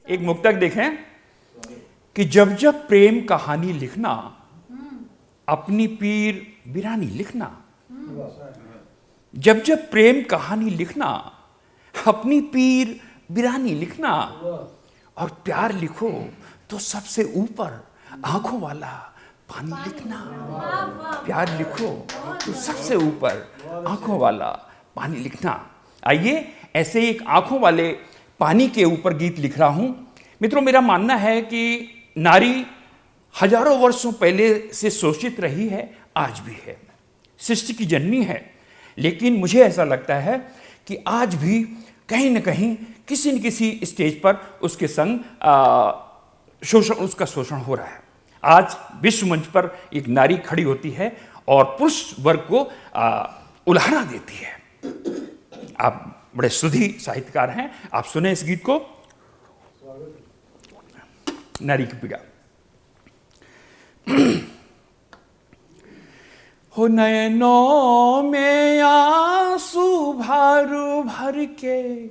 एक मुक्तक देखें कि जब जब प्रेम कहानी लिखना, अपनी पीर बिरानी लिखना। जब जब प्रेम कहानी लिखना, अपनी पीर बिरानी लिखना। और प्यार लिखो तो सबसे ऊपर आंखों वाला पानी लिखना। प्यार लिखो तो सबसे ऊपर आंखों वाला पानी लिखना। आइए ऐसे एक आंखों वाले पानी के ऊपर गीत लिख रहा हूं। मित्रों, मेरा मानना है कि नारी हजारों वर्षों पहले से शोषित रही है, आज भी है, सृष्टि की जननी है। लेकिन मुझे ऐसा लगता है कि आज भी कहीं न कहीं किसी न किसी स्टेज पर उसके संग उसका शोषण हो रहा है। आज विश्व मंच पर एक नारी खड़ी होती है और पुरुष वर्ग को उल्हाना देती है। आप बड़े सुधी साहित्यकार हैं, आप सुने इस गीत को, नारी की पीड़ा। हो नयनों में आंसू भर भर के,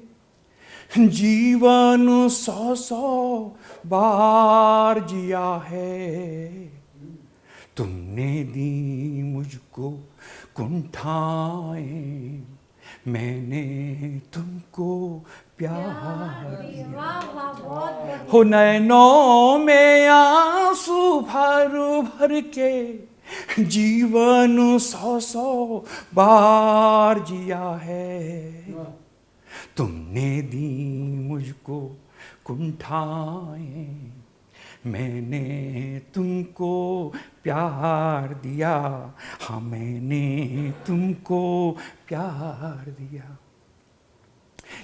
जीवन 100 बार जिया है। तुमने दी मुझको कुंठाएं, मैंने तुमको प्यार दिया। हो नैनों में आंसू भर भर के, जीवन 100 बार जिया है। तुमने दी मुझको कुंठाएं, मैंने तुमको प्यार दिया। हाँ, मैंने तुमको प्यार दिया।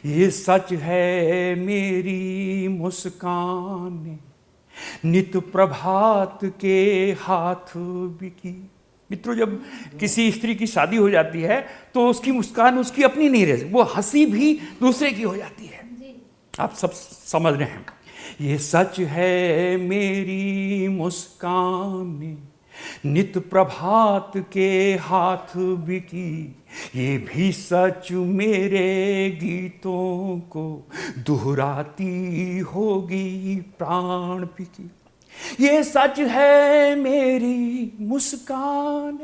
ये सच है मेरी मुस्कान, नित प्रभात के हाथ बिकी। मित्रों, जब किसी स्त्री की शादी हो जाती है तो उसकी मुस्कान उसकी अपनी नहीं रहती, वो हंसी भी दूसरे की हो जाती है। आप सब समझ रहे हैं। ये सच है मेरी मुस्कान, नित प्रभात के हाथ बिकी। ये भी सच मेरे गीतों को दोहराती होगी प्राण बिकी। ये सच है मेरी मुस्कान,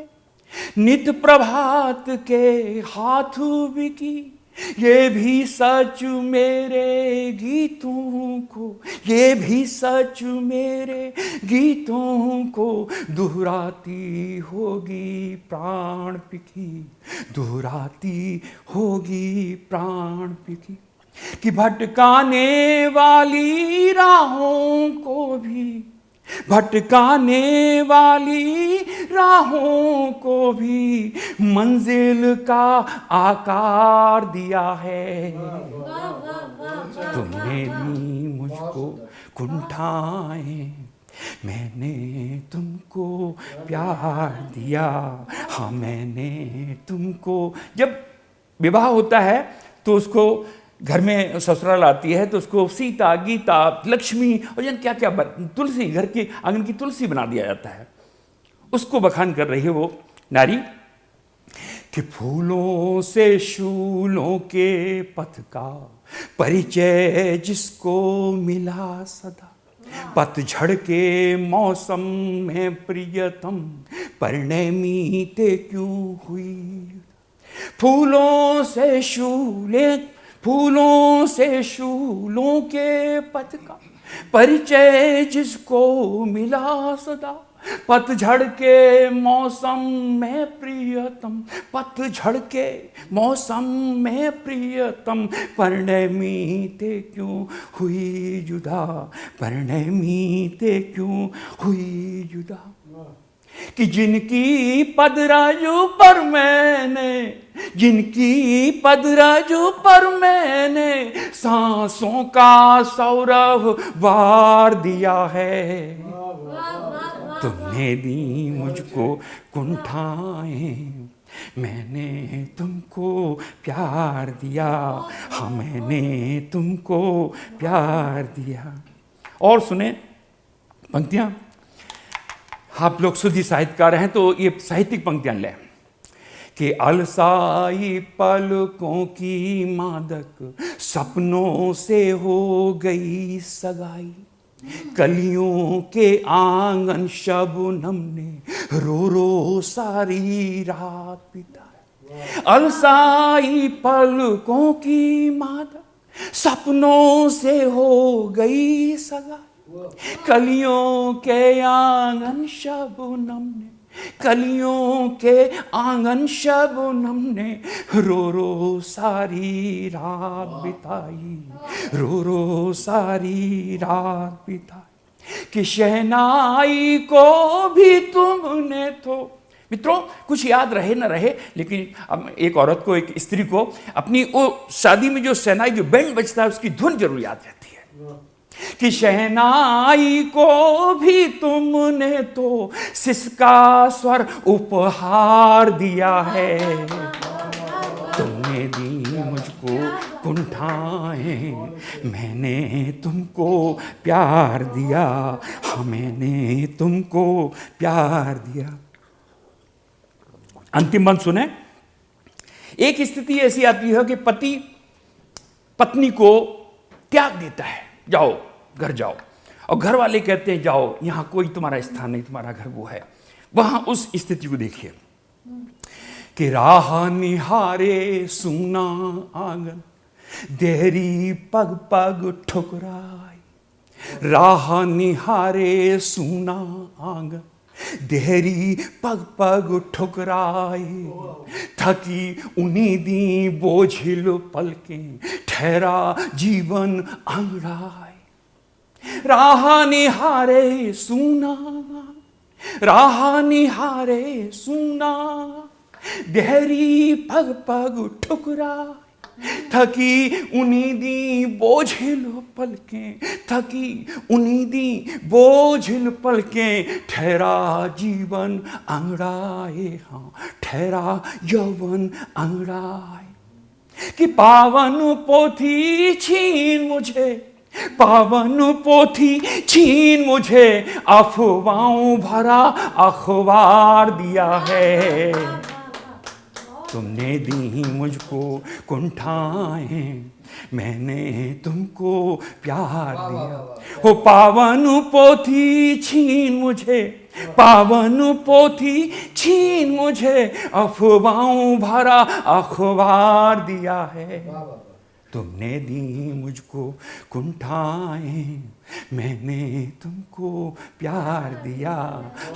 नित प्रभात के हाथ बिकी। ये भी सच मेरे गीतों को, ये भी सच मेरे गीतों को दोहराती होगी प्राण बिकी। दोहराती होगी प्राण बिकी। कि भटकाने वाली राहों को भी, भटकाने वाली राहों को भी मंजिल का आकार दिया है। तुमने दी मुझको कुंठाएं, मैंने तुमको प्यार दिया। हाँ, मैंने तुमको। जब विवाह होता है तो उसको घर में ससुराल आती है तो उसको सीता, गीता, लक्ष्मी और जन क्या क्या, तुलसी, घर के आंगन की तुलसी बना दिया जाता है। उसको बखान कर रही है वो नारी कि फूलों से शूलों के पथ का परिचय जिसको मिला सदा। पतझड़ के मौसम में प्रियतम परिणमीते क्यों हुई। फूलों से शूलों के पथ का परिचय जिसको मिला सदा। पतझड़ के मौसम में प्रियतम, पतझड़ के मौसम में प्रियतम परिणमीते क्यों हुई जुदा। परिणमीते क्यों हुई जुदा। कि जिनकी पदराजू पर मैंने, जिनकी पदराजू पर मैंने सांसों का सौरभ वार दिया है। तुमने दी मुझको कुंठाएं, मैंने तुमको प्यार दिया। हाँ, मैंने तुमको प्यार दिया। और सुने पंक्तियां। आप लोग शुद्ध साहित्यकार हैं तो ये साहित्यिक पंक्तियां लें कि अलसाई पलकों की मादक सपनों से हो गई सगाई, कलियों के आंगन शबनम ने रो रो सारी रात बिताई। अलसाई पलकों की मादक सपनों से हो गई सगाई, कलियों के आंगन शबनम ने, कलियों के आंगन शबनम ने रो रो सारी रात बिताई, रो रो सारी रात बिताई। कि शहनाई को भी तुमने तो, मित्रों कुछ याद रहे न रहे, लेकिन अब एक औरत को, एक स्त्री को अपनी वो शादी में जो शहनाई, जो बैंड बजता है, उसकी धुन जरूर याद रहती है। कि शहनाई को भी तुमने तो सिसका स्वर उपहार दिया है, तुमने दी मुझको कुंठाएं, मैंने तुमको प्यार दिया, हाँ मैंने तुमको प्यार दिया। अंतिम मंत्र सुने। एक स्थिति ऐसी आती है कि पति पत्नी को त्याग देता है, जाओ घर जाओ, और घर वाले कहते हैं जाओ, यहां कोई तुम्हारा स्थान नहीं, तुम्हारा घर वो है। वहां उस स्थिति को देखिए कि राह निहारे सूना आंगन, देहरी पग पग ठुकराई, राह निहारे सूना आंगन, देहरी पग पग ठुकराए, थकी उन्नीदी बोझिल पलकें, ठहरा जीवन अंगड़ाए। राह निहारे सूना, राह निहारे सूना, देहरी पग पग ठुकराए, थकी उन्नीदी बोझिल पलकें, थकी उन्नीदी बोझिल पलकें, ठहरा जीवन अंगड़ाए, हाँ ठहरा यौवन अंगड़ाए। कि पावन पोथी छीन मुझे, पावन पोथी छीन मुझे, अफवाहों भरा अखबार दिया है, तुमने दी मुझको कुंठाएं, मैंने तुमको प्यार दिया। हो पावन पोथी छीन मुझे, पावन पोथी छीन मुझे, अफवाहों भरा अखबार दिया है, तुमने दी मुझको कुंठाएं, मैंने तुमको प्यार दिया,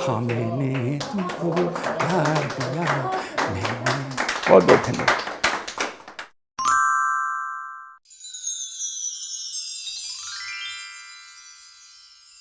हाँ मैंने तुमको प्यार दिया, मैंने। बहुत बहुत धन्यवाद।